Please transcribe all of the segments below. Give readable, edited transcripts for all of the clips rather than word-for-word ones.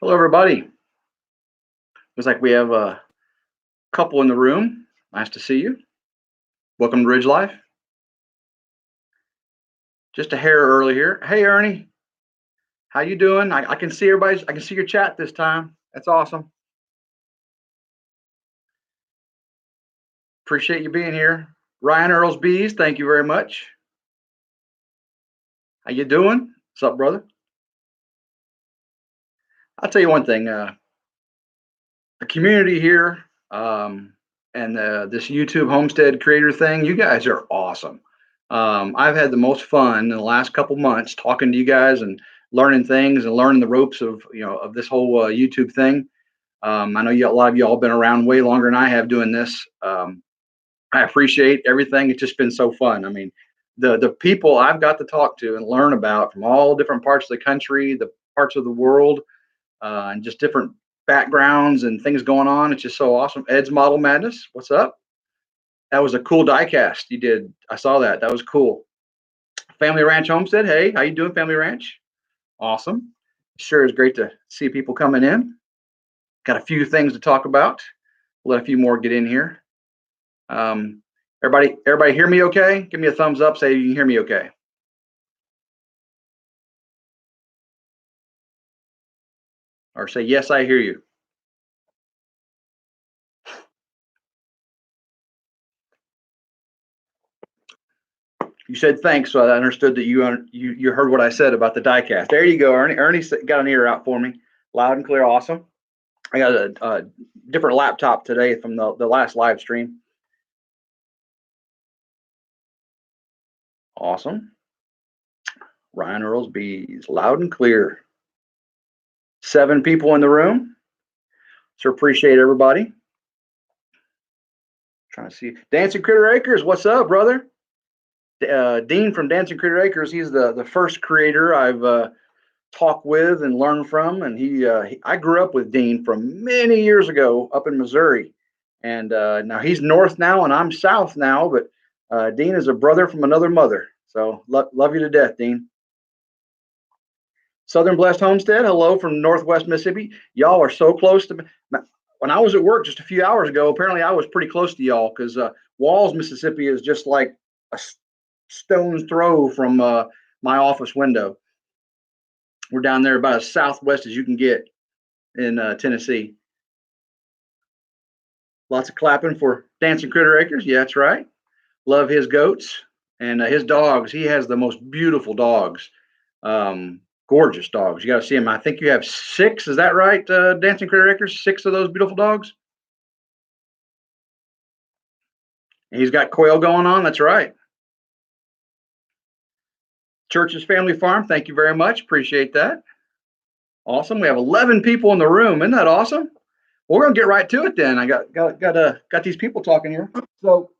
Hello, everybody. Looks like we have a couple in the room. Nice to see you. Welcome to Ridge Life. Just a hair early here. Hey, Ernie, how you doing? I can see everybody's. I can see your chat this time. That's awesome. Appreciate you being here. Ryan Earls Bees, thank you very much. How you doing? What's up, brother? I'll tell you one thing. The community here and this YouTube homestead creator thing, you guys are awesome. I've had the most fun in the last couple months talking to you guys and learning things and learning the ropes of of this whole YouTube thing. I know a lot of y'all been around way longer than I have doing this. I appreciate everything. It's just been so fun. I mean, the people I've got to talk to and learn about from all different parts of the country, the parts of the world, and just different backgrounds and things going on. It's just so awesome. Ed's Model Madness, what's up? That was a cool die cast you did. I saw that. That was cool. Family Ranch Homestead. Hey, how you doing, Family Ranch? Awesome. Sure is great to see people coming in. Got a few things to talk about. Let a few more get in here. Everybody hear me okay? Give me a thumbs up. Say you can hear me okay. Or say, yes, I hear you. You said thanks, so I understood that you heard what I said about the diecast. There you go, Ernie. Ernie got an ear out for me, loud and clear. Awesome. I got a different laptop today from the last live stream. Awesome. Ryan Earls Bees, loud and clear. 7 people in the room, so appreciate everybody. Trying to see Dancing Critter Acres. What's up, brother? Dean from Dancing Critter Acres. He's the first creator I've talked with and learned from, and I grew up with Dean from many years ago up in Missouri, and now he's north now and I'm south now, but Dean is a brother from another mother. So love you to death, Dean. Southern Blessed Homestead, hello from Northwest Mississippi. Y'all are so close to me. When I was at work just a few hours ago, apparently I was pretty close to y'all because Walls, Mississippi is just like a stone's throw from my office window. We're down there about as southwest as you can get in Tennessee. Lots of clapping for Dancing Critter Acres. Yeah, that's right. Love his goats and his dogs. He has the most beautiful dogs. Gorgeous dogs. You got to see him. I think you have 6. Is that right, Dancing Critter Acres? 6 of those beautiful dogs. And he's got quail going on. That's right. Church's Family Farm. Thank you very much. Appreciate that. Awesome. We have 11 people in the room. Isn't that awesome? Well, we're gonna get right to it then. I got these people talking here. So,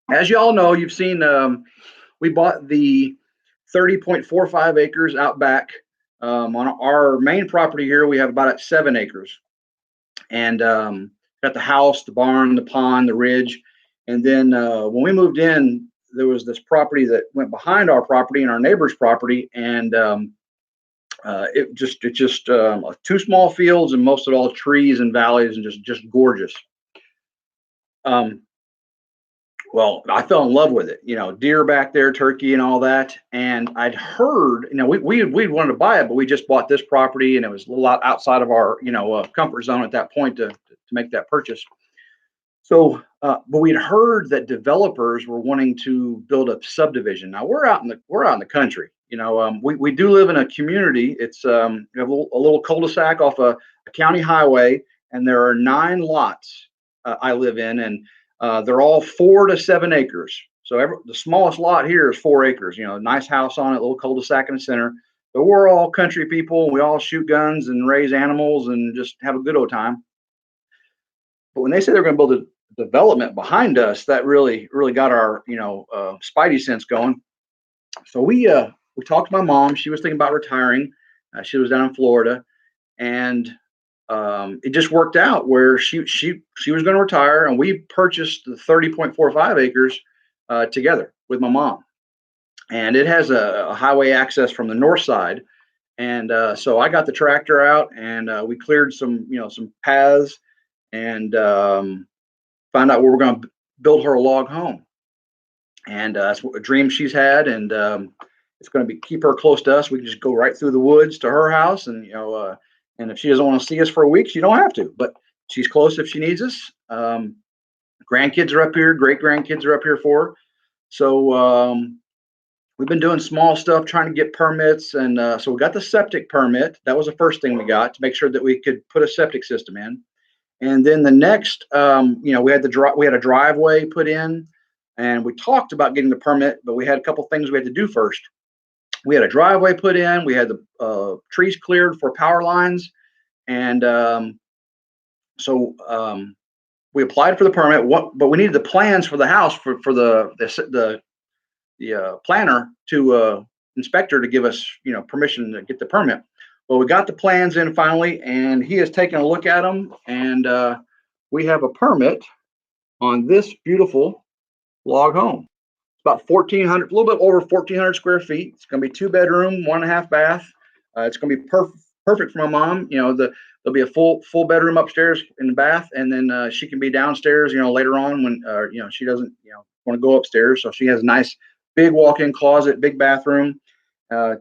as you all know, you've seen we bought the 30.45 acres out back. On our main property here, we have about 7 acres, and got the house, the barn, the pond, the ridge, and then when we moved in, there was this property that went behind our property and our neighbor's property, and it just 2 small fields and most of it all trees and valleys and just gorgeous. Well, I fell in love with it. Deer back there, turkey, and all that. And I'd heard, we wanted to buy it, but we just bought this property, and it was a lot outside of our comfort zone at that point to make that purchase. So, but we'd heard that developers were wanting to build a subdivision. Now we're out in the country. We do live in a community. It's we have a little cul-de-sac off a county highway, and there are 9 lots I live in, and they're all 4 to 7 acres. So the smallest lot here is 4 acres. Nice house on it, little cul-de-sac in the center. But we're all country people. We all shoot guns and raise animals and just have a good old time. But when they said they're going to build a development behind us, that really got our spidey sense going. So we talked to my mom. She was thinking about retiring. She was down in Florida, and it just worked out where she was going to retire, and we purchased the 30.45 acres together with my mom. And it has a highway access from the north side, And so I got the tractor out, and we cleared some paths, and found out where we're going to build her a log home. And that's a dream she's had, and it's going to be keep her close to us. We can just go right through the woods to her house, and and if she doesn't want to see us for a week, she don't have to. But she's close if she needs us. Grandkids are up here, great grandkids are up here for her. So we've been doing small stuff, trying to get permits, and so we got the septic permit. That was the first thing we got to make sure that we could put a septic system in. And then the next, we had a driveway put in, and we talked about getting the permit, but we had a couple things we had to do first. We had a driveway put in, we had the trees cleared for power lines, and so we applied for the permit. But we needed the plans for the house for the planner to inspector to give us permission to get the permit. Well, we got the plans in finally, and he has taken a look at them, and we have a permit on this beautiful log home. It's about 1,400, a little bit over 1,400 square feet. It's going to be 2 bedroom, 1.5 bath. It's going to be perfect for my mom. There'll be a full bedroom upstairs in the bath, and then she can be downstairs. Later on when she doesn't want to go upstairs, so she has a nice big walk-in closet, big bathroom,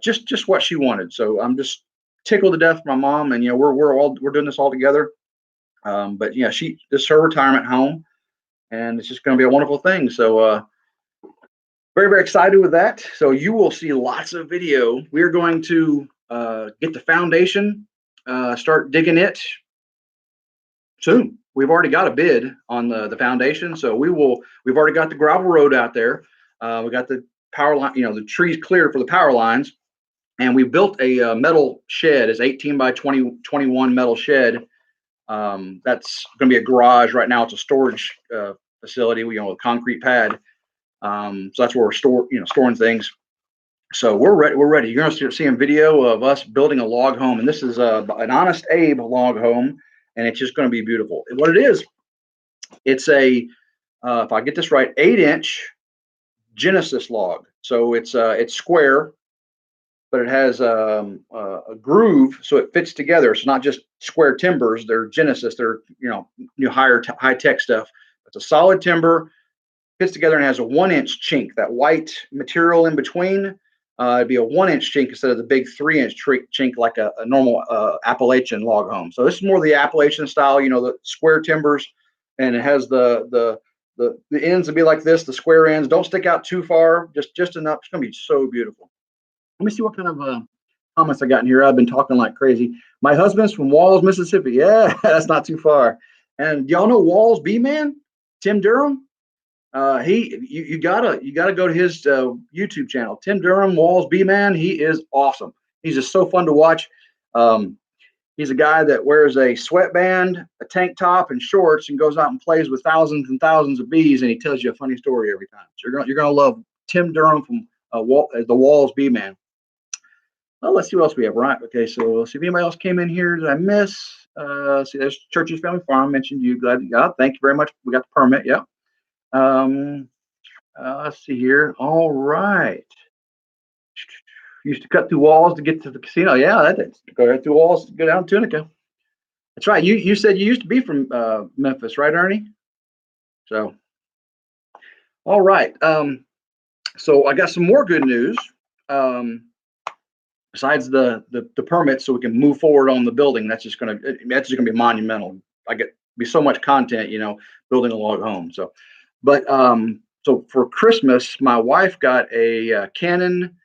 just what she wanted. So I'm just tickled to death for my mom, and we're doing this all together. But yeah, this is her retirement home, and it's just going to be a wonderful thing. So very, very excited with that. So you will see lots of video. We're going to get the foundation, start digging it soon. We've already got a bid on the foundation, so we've already got the gravel road out there. We got the power line, the trees cleared for the power lines, and we built a metal shed. It's 18 by 21 metal shed. That's going to be a garage right now. It's a storage facility. A concrete pad. So that's where we're storing things. So we're ready. We're ready. You're going to start seeing video of us building a log home, and this is an Honest Abe log home, and it's just going to be beautiful. And what it is, it's a if I get this right, 8-inch Genesis log. So it's square, but it has a groove, so it fits together. It's not just square timbers. They're Genesis. They're new high tech stuff. It's a solid timber, fits together, and has a 1-inch chink. That white material in between, it'd be a 1-inch chink instead of the big 3-inch chink like a normal Appalachian log home. So this is more the Appalachian style. The square timbers, and it has the ends to be like this. The square ends don't stick out too far, just enough. It's gonna be so beautiful. Let me see what kind of comments I got in here. I've been talking like crazy. My husband's from Walls, Mississippi. Yeah, that's not too far. And y'all know Walls B Man, Tim Durham. You gotta go to his YouTube channel, Tim Durham Walls B Man. He is awesome. He's just so fun to watch. He's a guy that wears a sweatband, a tank top, and shorts, and goes out and plays with thousands and thousands of bees, and he tells you a funny story every time. So you're gonna love Tim Durham from the Walls B Man. Well, let's see what else we have. Right. Okay. So let's see if anybody else came in here. Did I miss? See, there's Church's Family Farm. Mentioned you. Glad you got. Thank you very much. We got the permit. Yeah. Let's see here. All right. Used to cut through walls to get to the casino. Yeah, that's go right through walls to go down to Tunica. That's right. You said you used to be from Memphis, right, Ernie? So, all right. So I got some more good news. Besides the permit, so we can move forward on the building. That's just gonna be monumental. I get be so much content, building a log home. So, but so for Christmas, my wife got a Canon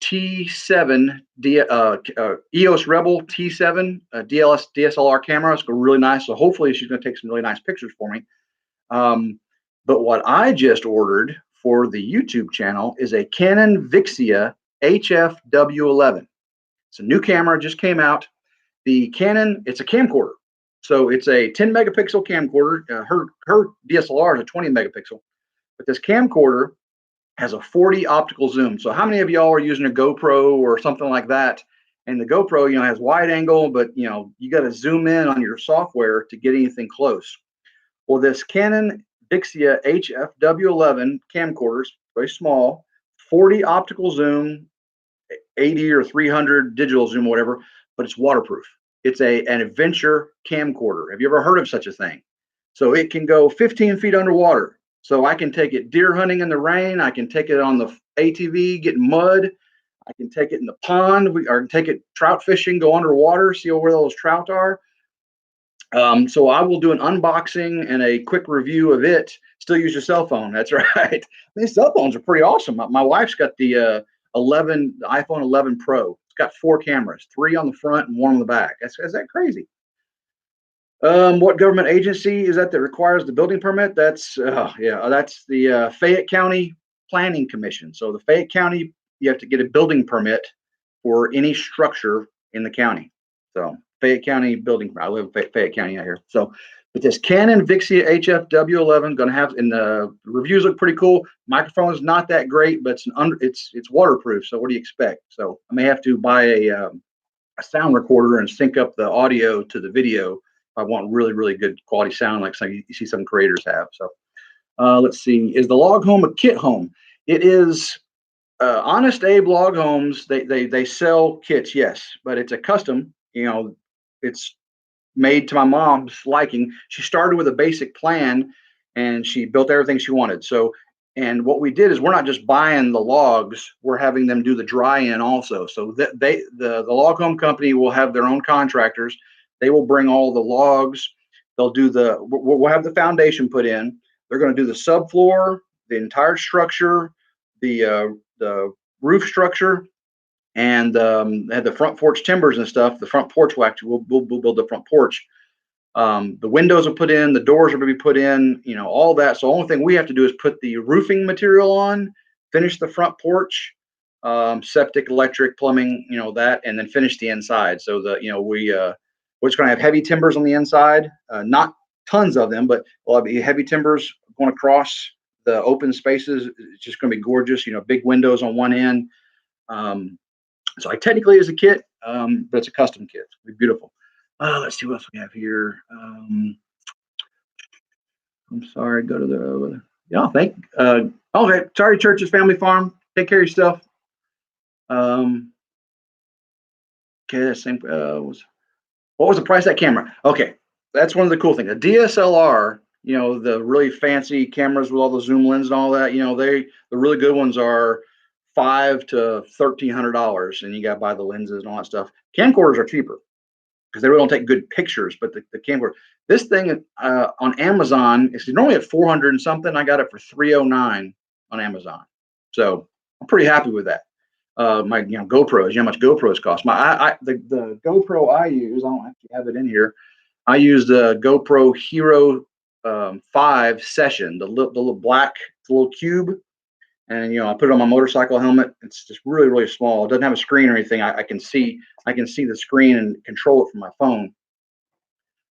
T7 EOS Rebel T7 DSLR camera. It's really nice. So hopefully she's going to take some really nice pictures for me. But what I just ordered for the YouTube channel is a Canon Vixia HFW11. It's a new camera, just came out. The Canon, it's a camcorder. So it's a 10 megapixel camcorder. Her DSLR is a 20 megapixel. But this camcorder has a 40 optical zoom. So how many of y'all are using a GoPro or something like that? And the GoPro, has wide angle, but you got to zoom in on your software to get anything close. Well, this Canon Vixia HFW11 camcorders, very small, 40 optical zoom, 80 or 300 digital zoom or whatever, but it's waterproof. It's an adventure camcorder. Have you ever heard of such a thing? So it can go 15 feet underwater. So I can take it deer hunting in the rain. I can take it on the ATV, getting mud. I can take it in the pond. Or take it trout fishing, go underwater, see where those trout are. So I will do an unboxing and a quick review of it. Still use your cell phone. That's right. These cell phones are pretty awesome. My wife's got the 11, the iPhone 11 Pro. It's got 4 cameras, 3 on the front and 1 on the back. Is that crazy? What government agency is that requires the building permit? That's that's the Fayette County Planning Commission. So the Fayette County, you have to get a building permit for any structure in the county. So Fayette County building. I live in Fayette County out here. So, but this Canon Vixia HFW11 going to have, and the reviews look pretty cool. Microphone is not that great, but it's waterproof. So what do you expect? So I may have to buy a sound recorder and sync up the audio to the video. I want really, really good quality sound, like some you see some creators have. So let's see. Is the log home a kit home? It is. Honest Abe Log Homes. They sell kits, yes, but it's a custom. It's made to my mom's liking. She started with a basic plan, and she built everything she wanted. So, and what we did is we're not just buying the logs; we're having them do the dry-in also. So that the log home company will have their own contractors. They will bring all the logs. They'll do we'll have the foundation put in. They're going to do the subfloor, the entire structure, the roof structure, and had the front porch timbers and stuff. The front porch we'll build the front porch. The windows are put in, the doors are going to be put in, all that. So the only thing we have to do is put the roofing material on, finish the front porch, septic, electric, plumbing, that, and then finish the inside. So we're just going to have heavy timbers on the inside, not tons of them, but we'll have heavy timbers going across the open spaces. It's just going to be gorgeous, big windows on one end. So I technically is a kit, but it's a custom kit. It's going to be beautiful. Let's see what else we have here. I'm sorry. Go to the okay. Sorry, Church's Family Farm. Take care of yourself. Okay, that's same. What was the price of that camera? Okay, that's one of the cool things. A DSLR, the really fancy cameras with all the zoom lens and all that. The really good ones are $500 to $1,300, and you got to buy the lenses and all that stuff. Camcorders are cheaper because they really don't take good pictures. But the camcorder, this thing on Amazon is normally at 400 and something. I got it for 309 on Amazon, so I'm pretty happy with that. My GoPros, how much GoPros cost. The GoPro I use, I don't actually have it in here. I use the GoPro Hero 5 Session, the little black, little cube. And I put it on my motorcycle helmet. It's just really, really small. It doesn't have a screen or anything. I can see the screen and control it from my phone.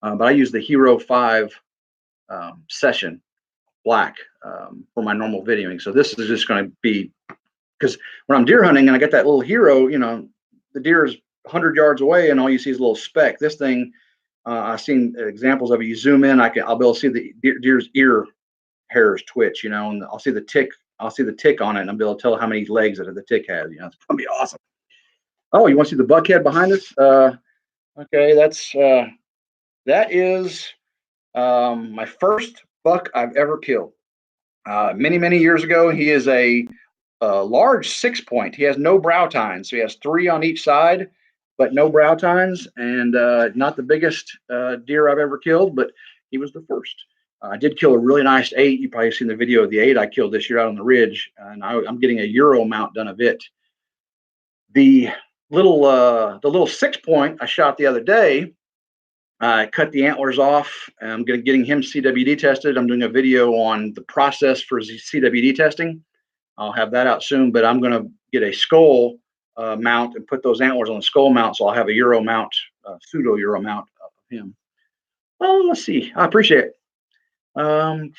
But I use the Hero 5 Session black for my normal videoing. So this is just going to be, because when I'm deer hunting and I get that little Hero, the deer is 100 yards away and all you see is a little speck. This thing, I've seen examples of it. You zoom in, I'll be able to see the deer's ear hairs twitch, and I'll see the tick. I'll see the tick on it, and I'll be able to tell how many legs that the tick has. It's gonna be awesome. Oh, you want to see the buckhead behind us? Okay, that is my first buck I've ever killed. Many, many years ago, he is a large 6-point. He has no brow tines, so he has 3 on each side, but no brow tines, and not the biggest deer I've ever killed, but he was the first. I did kill a really nice 8. You probably seen the video of the 8 I killed this year out on the ridge, and I'm getting a Euro mount done of it. The little 6-point I shot the other day, I cut the antlers off. I'm getting him CWD tested. I'm doing a video on the process for CWD testing. I'll have that out soon, but I'm going to get a skull mount and put those antlers on the skull mount, so I'll have a Euro mount, pseudo Euro mount of him. Well, let's see. I appreciate it. Okay.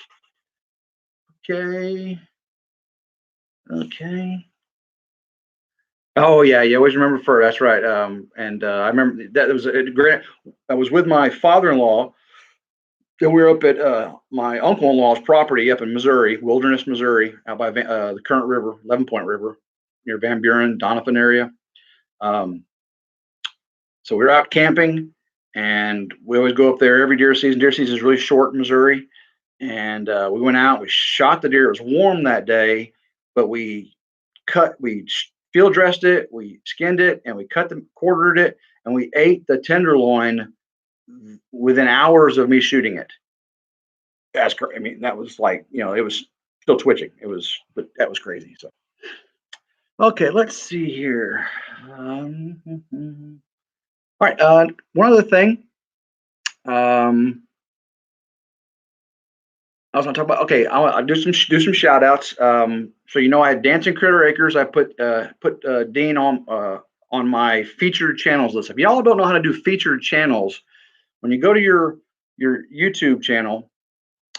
Oh yeah, you always remember fur. That's right. And I remember that it was a great. I was with my father-in-law, and we were up at my uncle-in-law's property up in Missouri, Wilderness, Missouri, out by the current river, 11 Point River. near Van Buren, Doniphan area. Um, so we were out camping, and we always go up there every deer season. Deer season is really short in Missouri, and we went out. We shot the deer. It was warm that day, but we field dressed it, we skinned it, and we quartered it, and we ate the tenderloin within hours of me shooting it. That's crazy. I mean, that was like, it was still twitching. But that was crazy. So, okay, let's see here. All right. One other thing. I was going to talk about. Okay, I'll do some shout outs. So I had Dancing Critter Acres. I put Dean on my featured channels list. If y'all don't know how to do featured channels, when you go to your YouTube channel,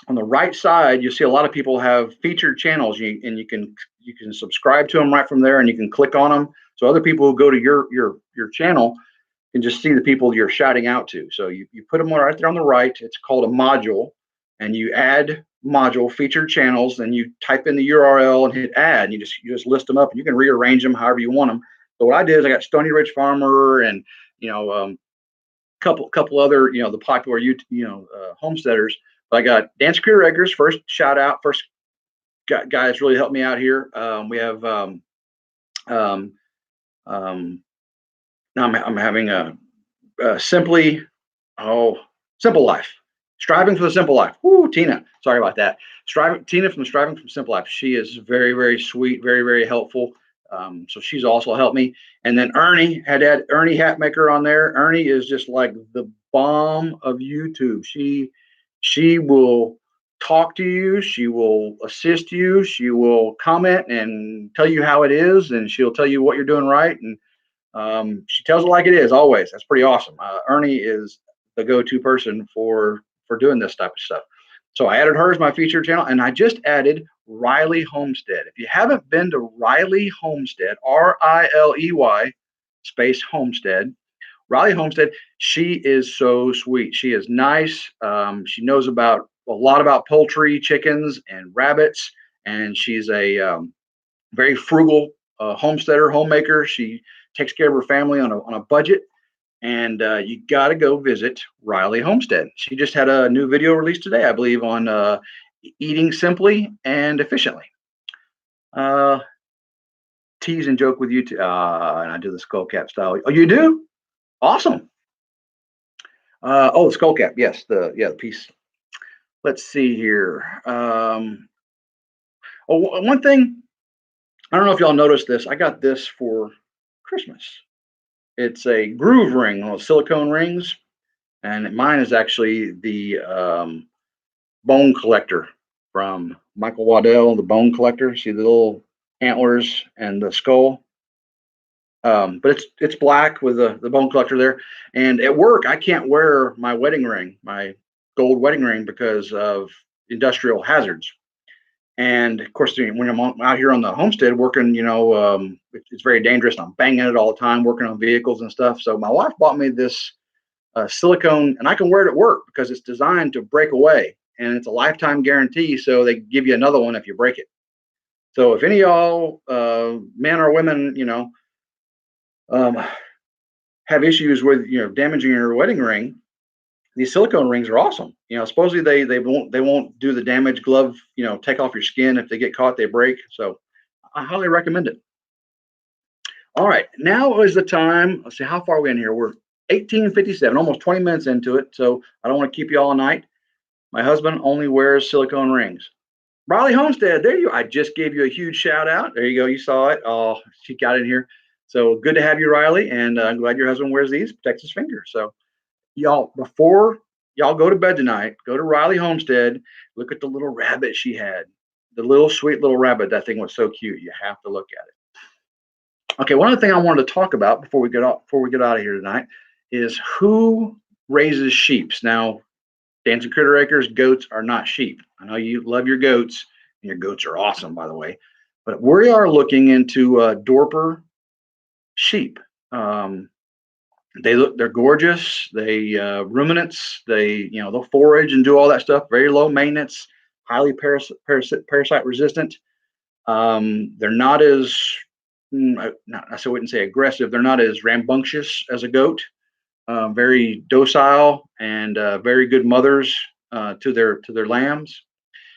on the right side, you'll see a lot of people have featured channels, and you can subscribe to them right from there, and you can click on them. So other people who go to your channel can just see the people you're shouting out to. So you put them right there on the right. It's called a module, and you add module featured channels, and you type in the URL and hit add, and you just list them up, and you can rearrange them however you want them. So what I did is I got Stony Ridge Farmer and couple other the popular homesteaders. But I got Dance Critter Acres first shout out. First guys really helped me out here. We have now I'm having a simply Simple Life. Striving for the Simple Life. Woo, Tina. Sorry about that. Tina from Striving from Simple Life. She is very, very sweet, very, very helpful. So she's also helped me. And then Ernie had Ernie Hatmaker on there. Ernie is just like the bomb of YouTube. She will talk to you. She will assist you. She will comment and tell you how it is, and she'll tell you what you're doing right. And she tells it like it is always. That's pretty awesome. Ernie is the go-to person for doing this type of stuff. So I added her as my featured channel, and I just added Riley Homestead. If you haven't been to Riley Homestead, RILEY space Homestead, Riley Homestead, she is so sweet. She is nice. She knows a lot about poultry, chickens, and rabbits, and she's a very frugal homesteader, homemaker. She takes care of her family on a budget, and you got to go visit Riley Homestead. She just had a new video released today, I believe, on eating simply and efficiently. Tease and joke with you too, and I do the skull cap style. Oh, you do? Awesome. The skull cap. Yes, the piece. Let's see here. One thing. I don't know if y'all noticed this. I got this for Christmas. It's a groove ring, one of silicone rings, and mine is actually the bone collector from Michael Waddell, the bone collector. See the little antlers and the skull. But it's black with the bone collector there. And at work, I can't wear my wedding ring, my gold wedding ring, because of industrial hazards. And of course, when I'm out here on the homestead working, it's very dangerous. I'm banging it all the time, working on vehicles and stuff. So my wife bought me this silicone, and I can wear it at work because it's designed to break away, and it's a lifetime guarantee. So they give you another one if you break it. So if any of y'all, men or women, have issues with damaging your wedding ring, these silicone rings are awesome. Supposedly they won't do the damage glove, take off your skin. If they get caught, they break. So I highly recommend it. All right, now is the time. Let's see, how far are we in here? We're 18:57, almost 20 minutes into it. So I don't want to keep you all night. My husband only wears silicone rings. Riley Homestead, there you. I just gave you a huge shout out. There you go. You saw it. Oh, she got in here. So good to have you, Riley. And I'm glad your husband wears these, protects his finger. So y'all, before y'all go to bed tonight, go to Riley Homestead, look at the little rabbit she had. The little sweet little rabbit. That thing was so cute. You have to look at it. Okay, one other thing I wanted to talk about before we get out of here tonight is who raises sheep. Now, Dancing Critter Acres, goats are not sheep. I know you love your goats, and your goats are awesome, by the way. But we are looking into Dorper sheep. They're gorgeous. They ruminants. They'll forage and do all that stuff. Very low maintenance, highly parasite resistant. They're not as I wouldn't say aggressive. They're not as rambunctious as a goat. Very docile and very good mothers to their lambs.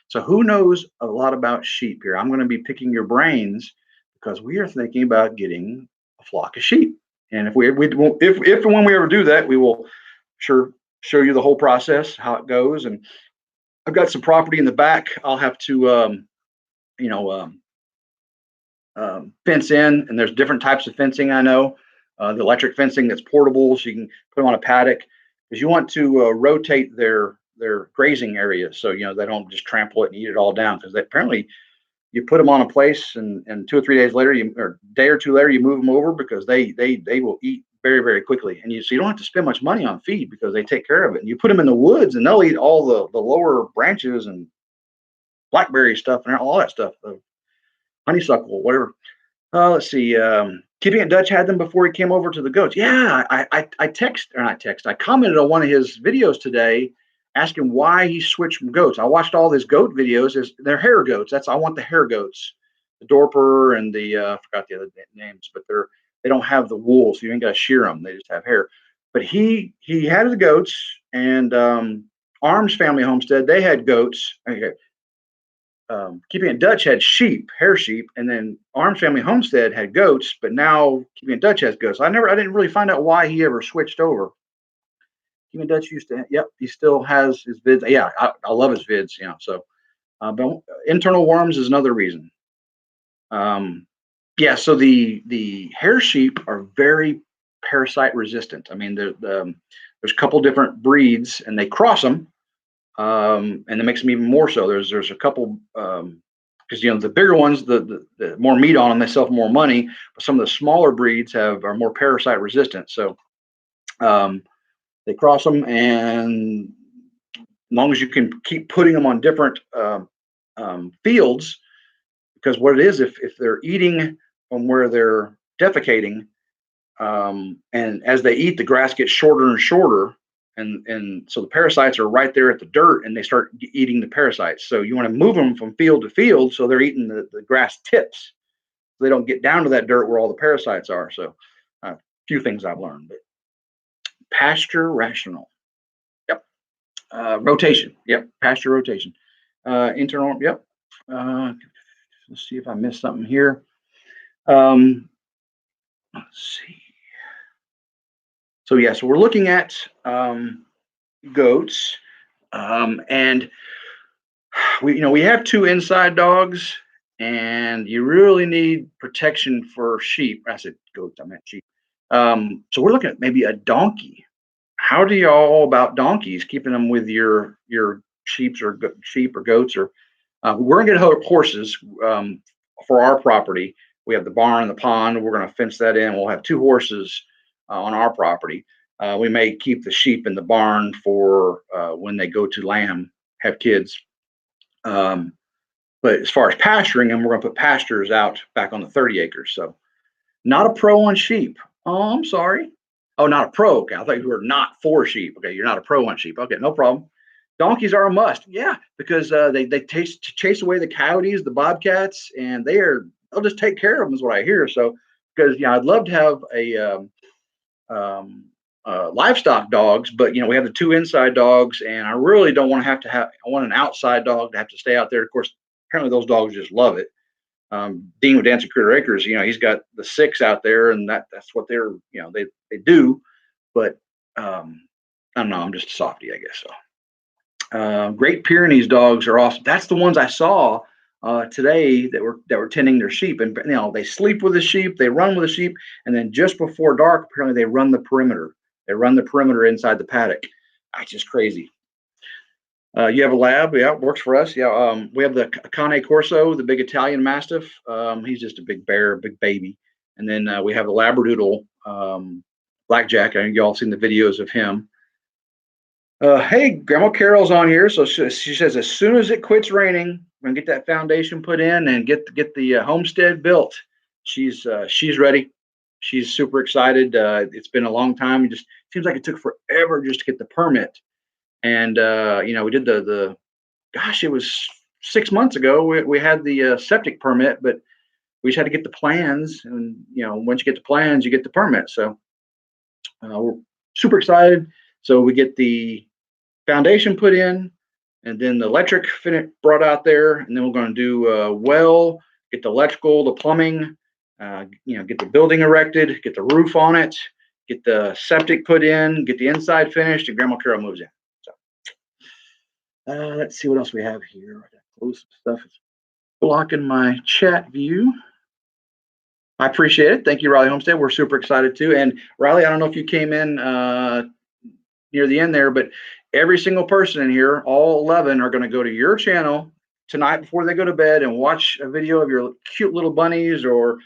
So who knows a lot about sheep here? I'm going to be picking your brains because we are thinking about getting a flock of sheep. And if and when we ever do that, we will sure show you the whole process, how it goes. And I've got some property in the back. I'll have to you know um, fence in, and there's different types of fencing. I know the electric fencing that's portable, so you can put them on a paddock because you want to rotate their grazing areas, so they don't just trample it and eat it all down. Because apparently you put them on a place, and 2 or 3 days later, or day or two later, you move them over because they will eat very very quickly, and so you don't have to spend much money on feed because they take care of it. And you put them in the woods, and they'll eat all the lower branches and blackberry stuff and all that stuff, the honeysuckle, whatever. Let's see. Keeping It Dutch had them before he came over to the goats. Yeah, I text or not text. I commented on one of his videos today, asking why he switched from goats. I watched all his goat videos. They're hair goats. I want the hair goats, the Dorper and the I forgot the other names, but they don't have the wool, so you ain't got to shear them. They just have hair. But he had the goats, and Arms Family Homestead, they had goats. Okay, Keeping It Dutch had sheep, hair sheep, and then Arms Family Homestead had goats, but now Keeping It Dutch has goats. I didn't really find out why he ever switched over. Keeping It Dutch used to, yep, he still has his vids. Yeah, I love his vids, so, but internal worms is another reason. Yeah, so the hair sheep are very parasite resistant. I mean, there's a couple different breeds, and they cross them, and it makes them even more so. There's a couple because the bigger ones, the more meat on them, they sell for more money. But some of the smaller breeds are more parasite resistant. So they cross them, and as long as you can keep putting them on different fields, because what it is, if they're eating from where they're defecating, and as they eat, the grass gets shorter and shorter, and so the parasites are right there at the dirt, and they start eating the parasites. So you want to move them from field to field, so they're eating the grass tips. So they don't get down to that dirt where all the parasites are. So a few things I've learned. But pasture rational. Yep. Rotation. Yep. Pasture rotation. Internal. Yep. Let's see if I missed something here. Um, let's see. So yeah, so we're looking at goats, and we have two inside dogs, and you really need protection for sheep. I said goats, I meant sheep. So we're looking at maybe a donkey. How do y'all about donkeys? Keeping them with your sheep or goats, or we're gonna get horses for our property. We have the barn and the pond. We're gonna fence that in. We'll have two horses on our property. We may keep the sheep in the barn for when they go to lamb, have kids. But as far as pasturing them, we're going to put pastures out back on the 30 acres. So not a pro on sheep. Oh, I'm sorry. Oh, not a pro. Okay, I thought you were not for sheep. Okay, you're not a pro on sheep. Okay, no problem. Donkeys are a must. Yeah, because they chase away the coyotes, the bobcats, and they'll just take care of them, is what I hear. So because I'd love to have a livestock dogs, but we have the two inside dogs, and I really don't want to have. I want an outside dog to have to stay out there. Of course, apparently those dogs just love it. Dean with Dancing Critter Acres, he's got the six out there, and that's what they do. But I don't know. I'm just a softie, I guess. So Great Pyrenees dogs are awesome. That's the ones I saw today that were tending their sheep, and they sleep with the sheep, they run with the sheep, and then just before dark, apparently they run the perimeter. They run the perimeter inside the paddock. That's just crazy. You have a lab, yeah, it works for us. Yeah, we have the Cane Corso, the big Italian Mastiff. He's just a big bear, big baby. And then we have the Labradoodle, Blackjack. I think y'all seen the videos of him. Hey, Grandma Carol's on here, so she says as soon as it quits raining, we're gonna get that foundation put in and get the homestead built. She's ready. She's super excited. It's been a long time. It just seems like it took forever just to get the permit. And we did the gosh, it was 6 months ago. We had the septic permit, but we just had to get the plans, and once you get the plans, you get the permit. So we're super excited. So we get the foundation put in, and then the electric brought out there, and then we're going to do well, get the electrical, the plumbing, get the building erected, get the roof on it, get the septic put in, get the inside finished, and Grandma Carol moves in. So let's see what else we have here. I got to close some stuff. It's blocking my chat view. I appreciate it. Thank you, Riley Homestead. We're super excited too. And Riley, I don't know if you came in near the end there, but every single person in here, all 11, are going to go to your channel tonight before they go to bed and watch a video of your cute little bunnies, or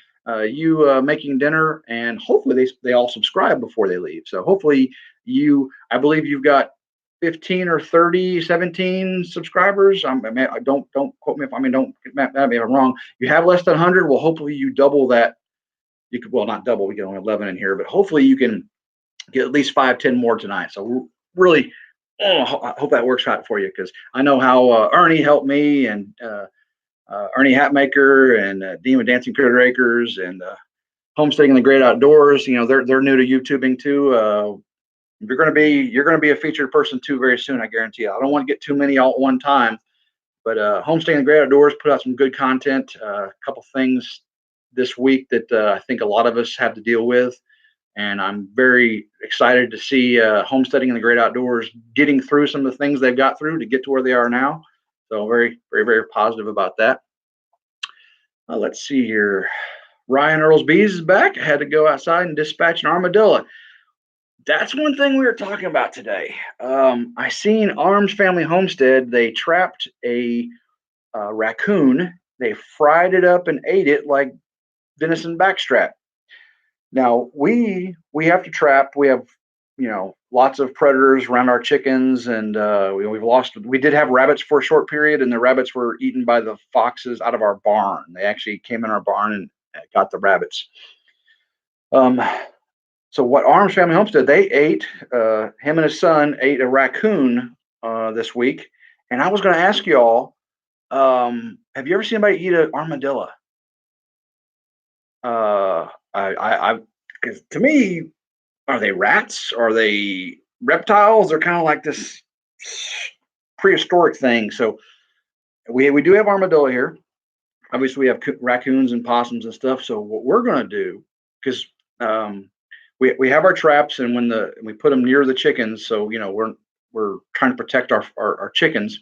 you making dinner, and hopefully they all subscribe before they leave. So hopefully I believe you've got 15 or 30, 17 subscribers. Don't quote me if don't get me if I'm wrong. You have less than 100. Well, hopefully you double that. You could, well, not double. We get only 11 in here, but hopefully you can get at least 5, 10 more tonight. So really, I hope that works out for you, because I know how Ernie helped me, and Ernie Hatmaker, and Dean with Dancing Critter Acres, and Homesteading in the Great Outdoors. They're new to YouTubing too. You're going to be a featured person too very soon. I guarantee you. I don't want to get too many all at one time, but Homesteading in the Great Outdoors put out some good content. A couple things this week that I think a lot of us have to deal with. And I'm very excited to see Homesteading in the Great Outdoors getting through some of the things they've got through to get to where they are now. So very, very, very positive about that. Let's see here. Ryan Earl's Bees is back. I had to go outside and dispatch an armadillo. That's one thing we were talking about today. I seen Arms Family Homestead. They trapped a raccoon. They fried it up and ate it like venison backstrap. Now we have to trap. We have lots of predators around our chickens, and we've lost. We did have rabbits for a short period, and the rabbits were eaten by the foxes out of our barn. They actually came in our barn and got the rabbits. So what Arms Family Homestead, they ate, him and his son ate a raccoon this week, and I was going to ask y'all, have you ever seen anybody eat an armadillo? Because to me, are they rats? Are they reptiles? They're kind of like this prehistoric thing. So we do have armadillo here. Obviously, we have raccoons and possums and stuff. So what we're going to do, because we have our traps, and when we put them near the chickens, so we're trying to protect our chickens.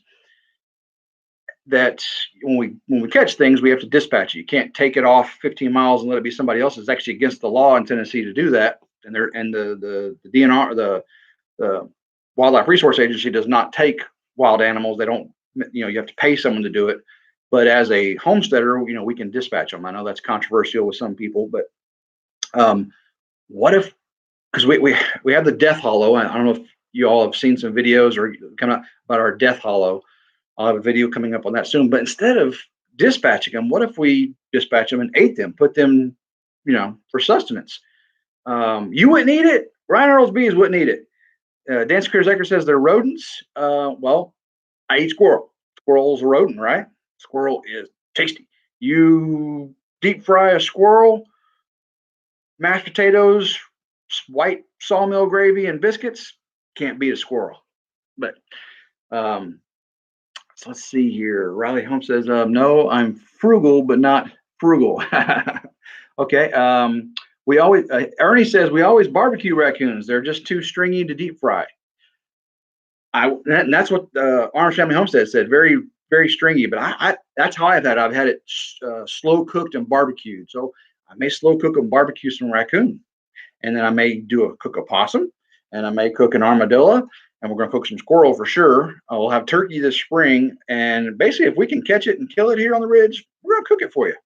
That when we catch things, we have to dispatch it. You can't take it off 15 miles and let it be somebody else. It's actually against the law in Tennessee to do that. And the DNR, the Wildlife Resource Agency, does not take wild animals. They don't. You have to pay someone to do it. But as a homesteader, we can dispatch them. I know that's controversial with some people, but what if? Because we have the death hollow. I don't know if you all have seen some videos or come out about our death hollow. I'll have a video coming up on that soon. But instead of dispatching them, what if we dispatch them and ate them, put them, for sustenance? You wouldn't eat it. Ryan Earl's Bees wouldn't eat it. Dance Critters Acre says they're rodents. Well, I eat squirrel. Squirrel's a rodent, right? Squirrel is tasty. You deep fry a squirrel, mashed potatoes, white sawmill gravy, and biscuits, can't beat a squirrel. But so let's see here. Riley Holmes says, no, I'm frugal, but not frugal. Okay. Ernie says, we always barbecue raccoons. They're just too stringy to deep fry. And that's what Arms Family Homestead said. Very, very stringy. But that's how I've had it. I've had it slow cooked and barbecued. So I may slow cook and barbecue some raccoon. And then I may cook a possum. And I may cook an armadillo. And we're going to cook some squirrel for sure. We'll have turkey this spring. And basically, if we can catch it and kill it here on the ridge, we're going to cook it for you.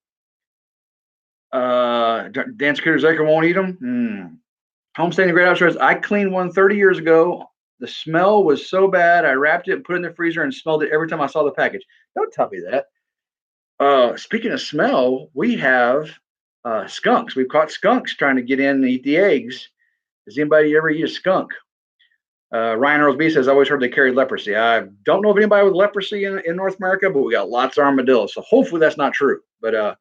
Dance Critters Acre won't eat them. Homesteading the Great Outdoors. I cleaned one 30 years ago. The smell was so bad. I wrapped it and put it in the freezer and smelled it every time I saw the package. Don't tell me that. Speaking of smell, we have skunks. We've caught skunks trying to get in and eat the eggs. Does anybody ever eat a skunk? Ryan Earls B says, I always heard they carried leprosy. I don't know of anybody with leprosy in North America, but we got lots of armadillos. So hopefully that's not true. But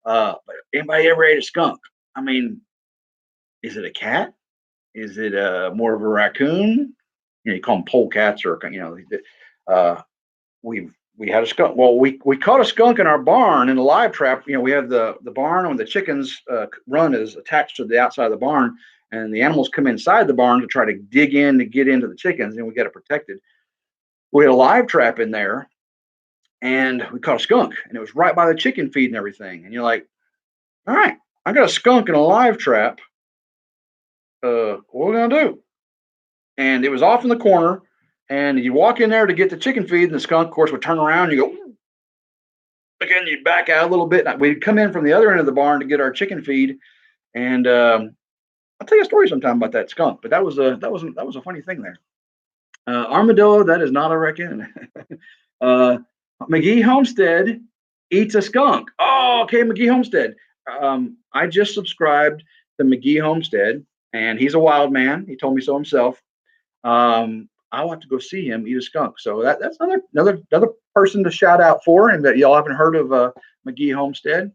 But anybody ever ate a skunk? I mean, is it a cat? Is it more of a raccoon? You call them polecats, or uh, we had a skunk. Well, we caught a skunk in our barn in a live trap. We have the barn when the chickens run is attached to the outside of the barn, and the animals come inside the barn to try to dig in to get into the chickens, and we got it protected. We had a live trap in there, and we caught a skunk, and it was right by the chicken feed and everything. And you're like, all right, I got a skunk in a live trap. What are we gonna do? And it was off in the corner. And you walk in there to get the chicken feed, and the skunk, of course, would turn around. And you go, again, you back out a little bit. We'd come in from the other end of the barn to get our chicken feed, and I'll tell you a story sometime about that skunk. But that was a funny thing there. Armadillo, that is not a raccoon. uh, McGee Homestead eats a skunk. Oh, okay, McGee Homestead. I just subscribed to McGee Homestead, and he's a wild man. He told me so himself. I want to go see him eat a skunk. So that's another person to shout out for, and that y'all haven't heard of McGee Homestead.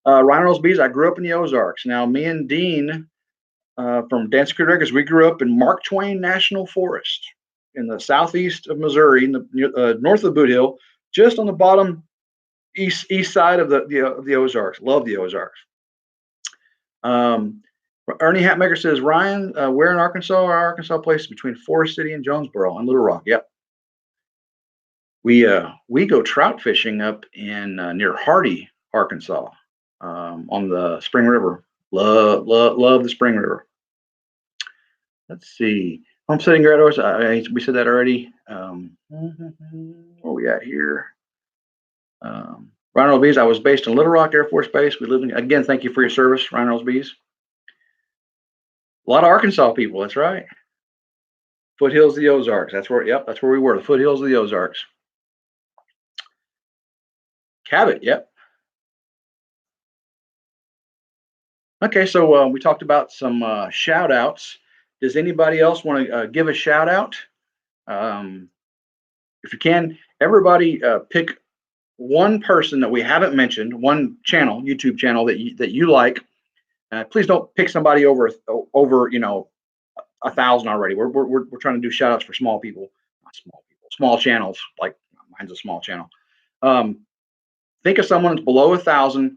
Ryan Earl's Bees. I grew up in the Ozarks. Now, me and Dean from Dance Creek Records, we grew up in Mark Twain National Forest in the southeast of Missouri, in the north of the Boot Hill, just on the bottom east side of the Ozarks. Love the Ozarks. Ernie Hatmaker says, Ryan, where in Arkansas? Our Arkansas place between Forest City and Jonesboro and Little Rock. Yep. We go trout fishing up in near Hardy, Arkansas, on the Spring River. Love the Spring River. Let's see. Homesteading graduates. We said that already. Where we at here? Ryan Bees. I was based in Little Rock Air Force Base. We live in, again, thank you for your service, Ryan Bees. A lot of Arkansas people. That's right. Foothills of the Ozarks. That's where. Yep, that's where we were. The foothills of the Ozarks. Cabot. Yep. Okay, so we talked about some shout outs. Does anybody else want to give a shout out? If you can, everybody pick one person that we haven't mentioned, one channel, YouTube channel that you like. Please don't pick somebody over 1,000 already. We're trying to do shout outs for small people, not small people, small channels. Like mine's a small channel. Think of someone that's below 1,000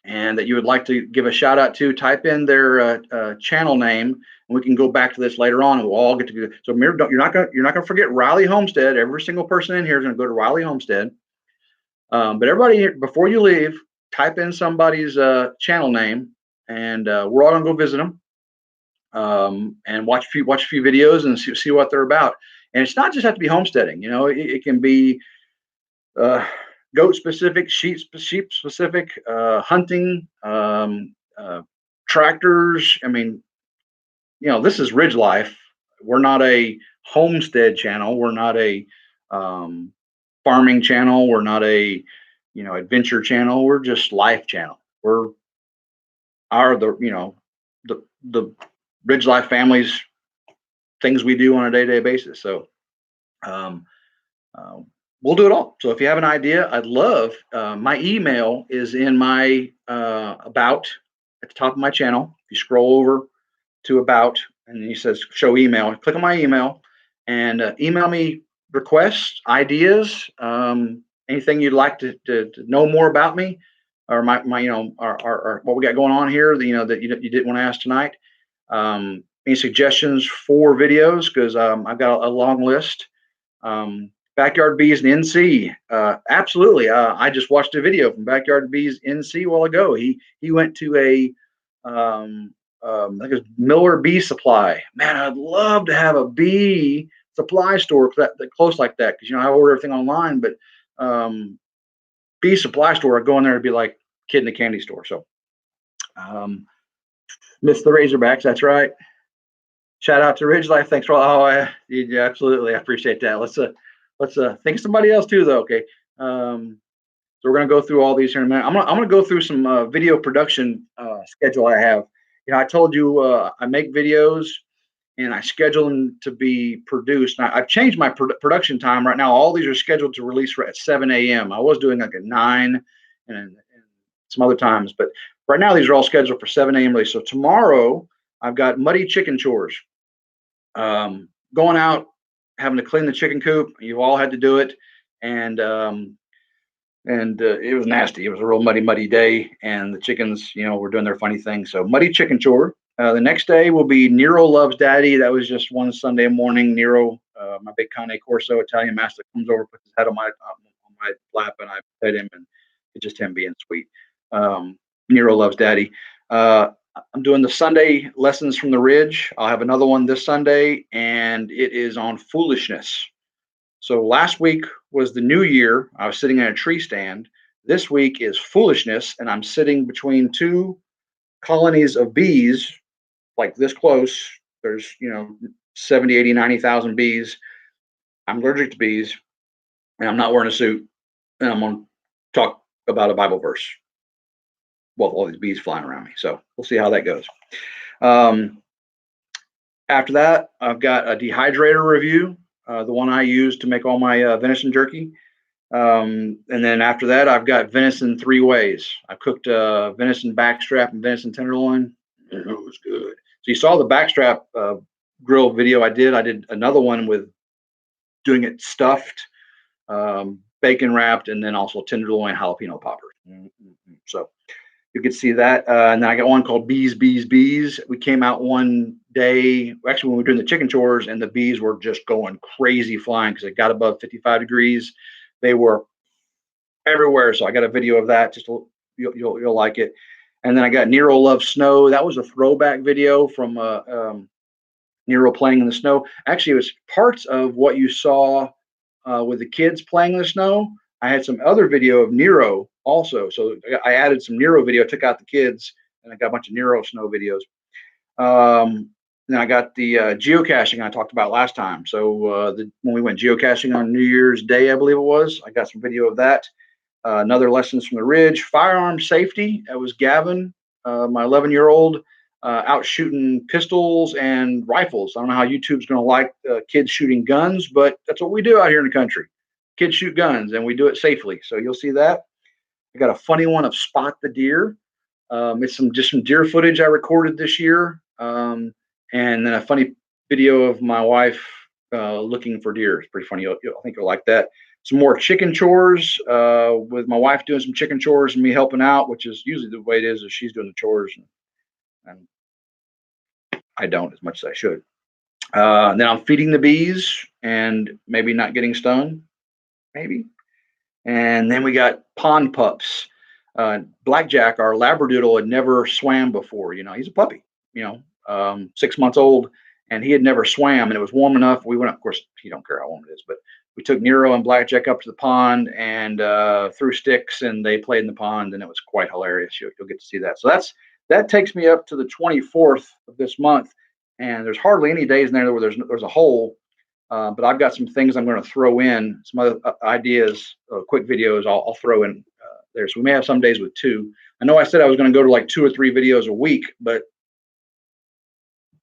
and that you would like to give a shout out to. Type in their channel name, and we can go back to this later on, and we'll all get to do. So you're not gonna forget Riley Homestead. Every single person in here is gonna go to Riley Homestead. But everybody here, before you leave, type in somebody's channel name, and we're all gonna go visit them, and watch a few videos and see what they're about. And it's not just have to be homesteading. It can be goat specific, sheep specific, hunting, tractors. I mean, this is RidgeLife. We're not a homestead channel. We're not a farming channel. We're not a adventure channel. We're just life channel. We're the RidgeLife family's things we do on a day-to-day basis. So we'll do it all. So if you have an idea, I'd love, my email is in my about at the top of my channel. If you scroll over to about, and he says show email, click on my email and email me requests, ideas, anything you'd like to know more about me, or my our what we got going on here that you didn't want to ask tonight. Any suggestions for videos, because I've got a long list. Backyard Bees in NC. Absolutely. I just watched a video from Backyard Bees NC a while ago. He went to a I think it was Miller Bee Supply. Man, I'd love to have a bee supply store that close like that, because I order everything online, but bee supply store, I go in there to be like kid in a candy store. So miss the Razorbacks. That's right. Shout out to RidgeLife. Thanks for all. Yeah, absolutely. I appreciate that. Let's think of somebody else too, though. Okay. So we're gonna go through all these here in a minute. I'm gonna go through some video production schedule I have. I told you I make videos and I schedule them to be produced. Now, I've changed my production time right now. All these are scheduled to release at 7 a.m. I was doing like at 9 and some other times. But right now, these are all scheduled for 7 a.m. release. So tomorrow, I've got muddy chicken chores. Going out, having to clean the chicken coop. You all had to do it, and it was nasty. It was a real muddy day, and the chickens, were doing their funny thing. So muddy chicken chore. The next day will be Nero loves Daddy. That was just one Sunday morning. Nero, my big Cane Corso Italian mastiff, comes over, puts his head on my lap, and I pet him, and it's just him being sweet. Nero loves Daddy. I'm doing the Sunday lessons from the Ridge. I'll have another one this Sunday, and it is on foolishness. So last week was the new year. I was sitting in a tree stand. This week is foolishness, and I'm sitting between two colonies of bees, like this close. There's, 70, 80, 90,000 bees. I'm allergic to bees, and I'm not wearing a suit, and I'm going to talk about a Bible verse. Well, all these bees flying around me. So we'll see how that goes. After that, I've got a dehydrator review, the one I use to make all my venison jerky. And then after that, I've got venison 3 ways. I cooked venison backstrap and venison tenderloin. It was good. So you saw the backstrap grill video I did. I did another one with doing it stuffed, bacon wrapped, and then also tenderloin jalapeno poppers. So you could see that. And then I got one called Bees. We came out one day, actually, when we were doing the chicken chores, and the bees were just going crazy flying because it got above 55 degrees. They were everywhere. So I got a video of that. Just you'll like it. And then I got Nero Loves Snow. That was a throwback video from Nero playing in the snow. Actually, it was parts of what you saw with the kids playing in the snow. I had some other video of Nero also. So I added some Nero video, took out the kids, and I got a bunch of Nero snow videos. Then I got the geocaching I talked about last time. So when we went geocaching on New Year's Day, I believe it was, I got some video of that. Another lessons from the Ridge. Firearm safety. That was Gavin, my 11-year-old, out shooting pistols and rifles. I don't know how YouTube's going to like kids shooting guns, but that's what we do out here in the country. Kids shoot guns, and we do it safely. So you'll see that. I got a funny one of Spot the Deer. It's some deer footage I recorded this year, and then a funny video of my wife looking for deer. It's pretty funny. I think you'll like that. Some more chicken chores with my wife doing some chicken chores and me helping out, which is usually the way it is she's doing the chores, and I don't as much as I should. Then I'm feeding the bees and maybe not getting stung, maybe. And then we got pond pups. Blackjack, our Labradoodle, had never swam before. He's a puppy, 6 months old, and he had never swam. And it was warm enough. We went, of course, he don't care how warm it is, but we took Nero and Blackjack up to the pond and threw sticks, and they played in the pond, and it was quite hilarious. You'll get to see that. So that takes me up to the 24th of this month, and there's hardly any days in there where there's a hole. But I've got some things I'm going to throw in, some other ideas, quick videos I'll throw in there. So we may have some days with 2. I know I said I was going to go to like 2 or 3 videos a week, but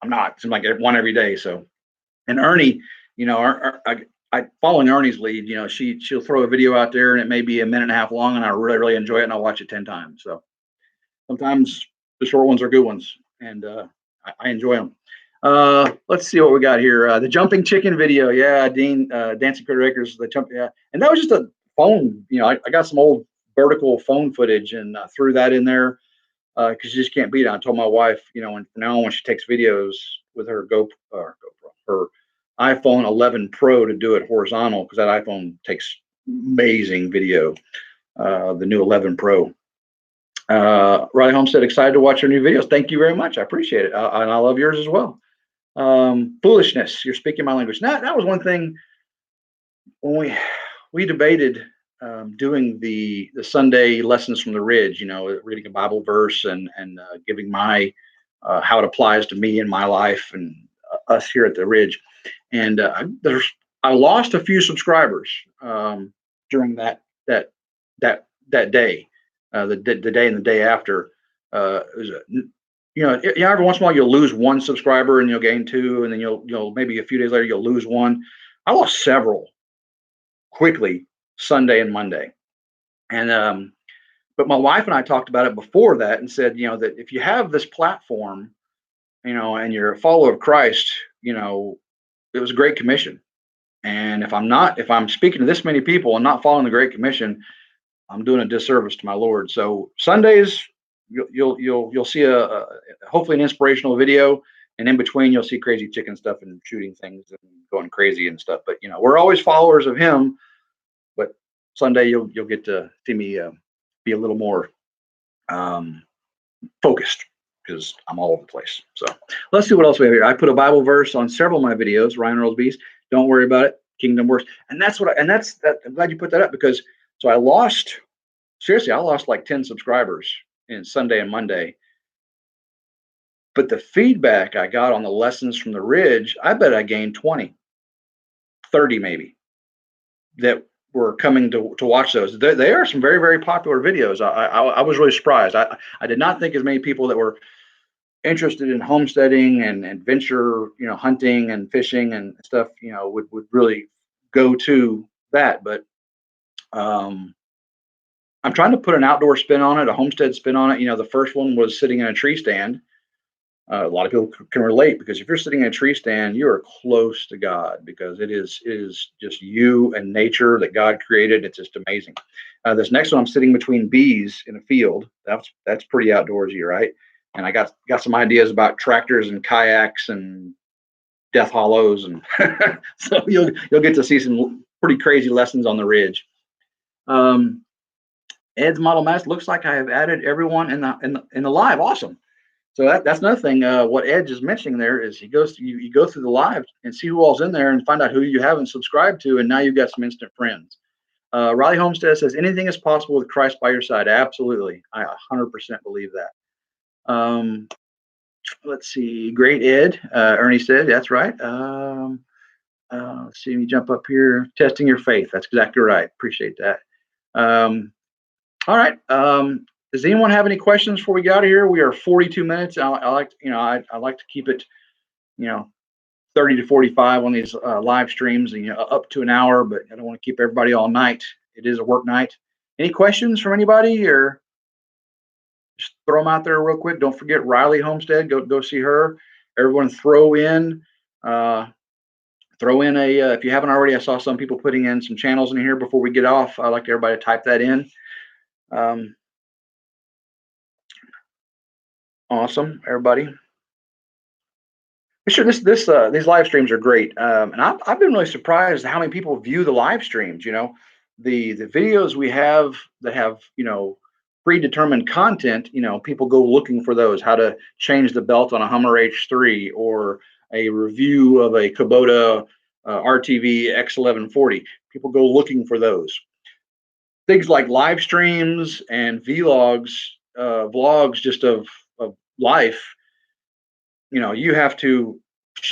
I'm not. It seems like one every day. So, and Ernie, I following Ernie's lead. She'll throw a video out there, and it may be a minute and a half long, and I really enjoy it, and I'll watch it 10 times. So sometimes the short ones are good ones, and I enjoy them. Let's see what we got here. The jumping chicken video. Yeah, Dean, Dancing Critter Acres, the jump. Yeah. And that was just a phone. I got some old vertical phone footage and threw that in there because you just can't beat it. I told my wife, and from now on, when she takes videos with her her iPhone 11 Pro, to do it horizontal, because that iPhone takes amazing video. The new 11 Pro. Riley Homestead, excited to watch your new videos. Thank you very much. I appreciate it. And I love yours as well. Foolishness. You're speaking my language. Now, that was one thing when we debated doing the Sunday lessons from the Ridge, reading a Bible verse and giving my how it applies to me in my life and us here at the Ridge. And I lost a few subscribers during that day, the day and the day after. Every once in a while you'll lose one subscriber and you'll gain 2, and then you'll maybe a few days later you'll lose 1. I lost several quickly Sunday and Monday, and But my wife and I talked about it before that and said, that if you have this platform, and you're a follower of Christ, it was a great commission. And if I'm speaking to this many people and not following the Great Commission, I'm doing a disservice to my Lord. So Sundays, you'll see hopefully an inspirational video, and in between you'll see crazy chicken stuff and shooting things and going crazy and stuff. But we're always followers of Him. But Sunday you'll get to see me be a little more um, focused because I'm all over the place. So let's see what else we have here. I put a Bible verse on several of my videos. Ryan Earl's Beast. Don't worry about it. Kingdom works, and that's what. I'm glad you put that up because I lost. Seriously, I lost like 10 subscribers in Sunday and Monday. But the feedback I got on the lessons from the Ridge, I bet I gained 20, 30 maybe that were coming to watch those. They are some very, very popular videos. I was really surprised. I did not think as many people that were interested in homesteading and adventure, hunting and fishing and stuff, would really go to that. But I'm trying to put an outdoor spin on it, a homestead spin on it. The first one was sitting in a tree stand. A lot of people can relate because if you're sitting in a tree stand, you are close to God because it is just you and nature that God created. It's just amazing. This next one, I'm sitting between bees in a field. That's pretty outdoorsy, right? And I got some ideas about tractors and kayaks and death hollows, and so you'll get to see some pretty crazy lessons on the Ridge. Ed's model mask looks like I have added everyone in the live. Awesome. So that's another thing. What Ed is mentioning there is you go through the live and see who all's in there and find out who you haven't subscribed to, and now you've got some instant friends. Riley Homestead says anything is possible with Christ by your side. Absolutely, I 100% believe that. Let's see. Great Ed. Ernie said that's right. Let's see. Me jump up here. Testing your faith. That's exactly right. Appreciate that. All right. Does anyone have any questions before we get out of here? We are 42 minutes. I like, I like to keep it, 30 to 45 on these live streams, and up to an hour. But I don't want to keep everybody all night. It is a work night. Any questions from anybody, or just throw them out there real quick? Don't forget Riley Homestead. Go see her. Everyone, throw in a. If you haven't already, I saw some people putting in some channels in here before we get off. I'd like everybody to type that in. Awesome, everybody. Sure, these live streams are great, and I've been really surprised how many people view the live streams. The videos we have that have predetermined content. People go looking for those. How to change the belt on a Hummer H3, or a review of a Kubota RTV X1140. People go looking for those things like live streams and vlogs, just of life. You have to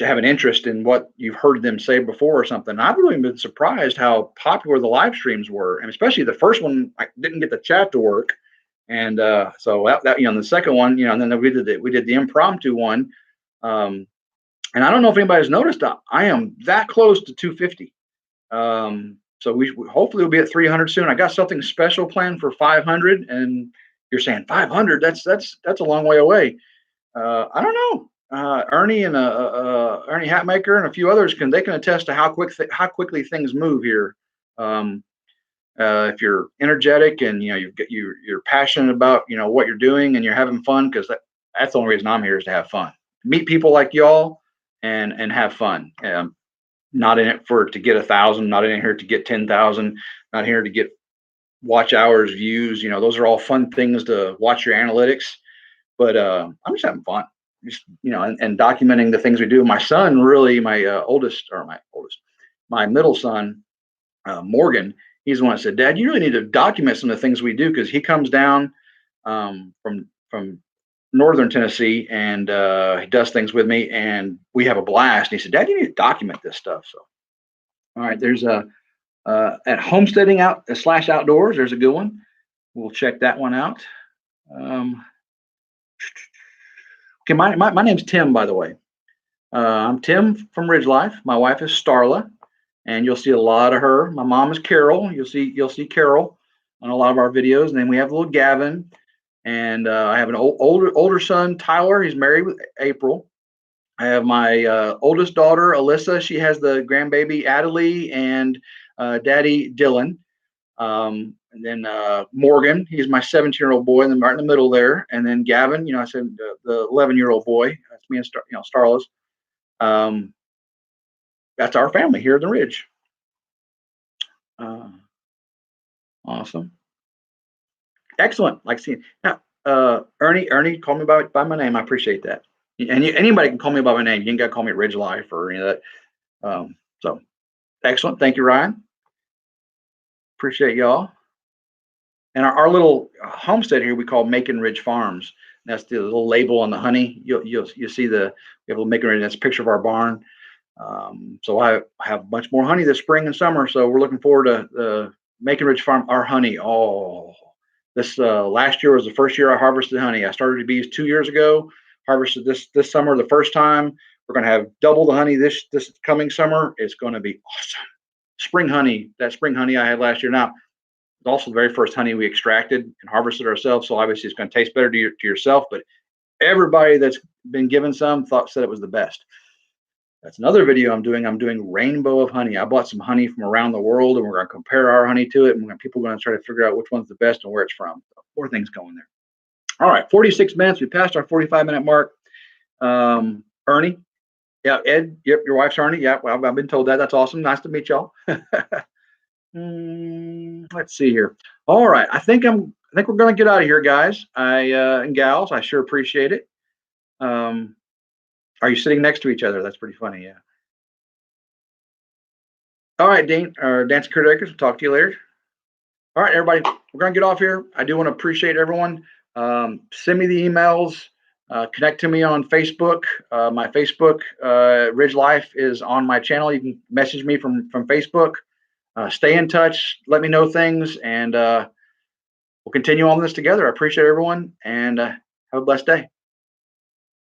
have an interest in what you've heard them say before or something. I've really been surprised how popular the live streams were, and especially the first one. I didn't get the chat to work, and so that the second one, and then we did the impromptu one, and I don't know if anybody's noticed. I am that close to 250. So we hopefully we'll be at 300 soon. I got something special planned for 500, and you're saying 500? That's a long way away. I don't know. Ernie and Ernie Hatmaker and a few others can attest to how quickly things move here. If you're energetic and you're passionate about what you're doing and you're having fun, because that's the only reason I'm here, is to have fun, meet people like y'all, and have fun. Not in it to get 1,000, not in here to get 10,000, not here to get watch hours, views. Those are all fun things to watch your analytics, but I'm just having fun. And documenting the things we do. My son, really, my middle son, Morgan, he's the one that said, "Dad, you really need to document some of the things we do," because he comes down from northern Tennessee, and he does things with me, and we have a blast. And he said, "Dad, you need to document this stuff." So, all right, there's at homesteading / outdoors. There's a good one. We'll check that one out. Okay, my name's Tim, by the way. I'm Tim from RidgeLife. My wife is Starla, and you'll see a lot of her. My mom is Carol. You'll see Carol. on a lot of our videos. And then we have little Gavin, and I have an older son, Tyler. He's married with April. I have my oldest daughter, Alyssa. She has the grandbaby Adelie and daddy Dylan. And then Morgan, he's my 17-year-old boy, and then right in the middle there. And then Gavin, I said the 11-year-old boy. That's me and Starless. Um, that's our family here in the Ridge. Uh, awesome, excellent. Like seeing now, Ernie, call me by my name. I appreciate that. And anybody can call me by my name. You ain't got to call me RidgeLife or any of that. So excellent. Thank you, Ryan. Appreciate y'all. And our little homestead here we call Macon Ridge Farms. That's the little label on the honey. You'll see we have a little Macon Ridge. That's a picture of our barn. So I have a bunch more honey this spring and summer. So we're looking forward to the Macon Ridge Farm. Our honey. Oh, this last year was the first year I harvested honey. I started the bees 2 years ago. Harvested this summer the first time. We're going to have double the honey this coming summer. It's going to be awesome. Spring honey. That spring honey I had last year. Now it's also the very first honey we extracted and harvested ourselves. So obviously it's going to taste better to yourself. But everybody that's been given some said it was the best. That's another video I'm doing. I'm doing rainbow of honey. I bought some honey from around the world, and we're going to compare our honey to it. And people are going to try to figure out which one's the best and where it's from. So 4 things going there. All right, 46 minutes. We passed our 45-minute mark. Ernie, yeah, Ed, yep, your wife's Ernie. Yeah, well, I've been told that. That's awesome. Nice to meet y'all. Let's see here. All right, I think we're going to get out of here, guys. And gals, I sure appreciate it. Are you sitting next to each other? That's pretty funny. Yeah. All right, Dean or Dancing Career We'll talk to you later. All right, everybody, we're going to get off here. I do want to appreciate everyone. Send me the emails. Connect to me on Facebook. My Facebook, RidgeLife, is on my channel. You can message me from Facebook. Stay in touch. Let me know things, and we'll continue on this together. I appreciate everyone, and have a blessed day.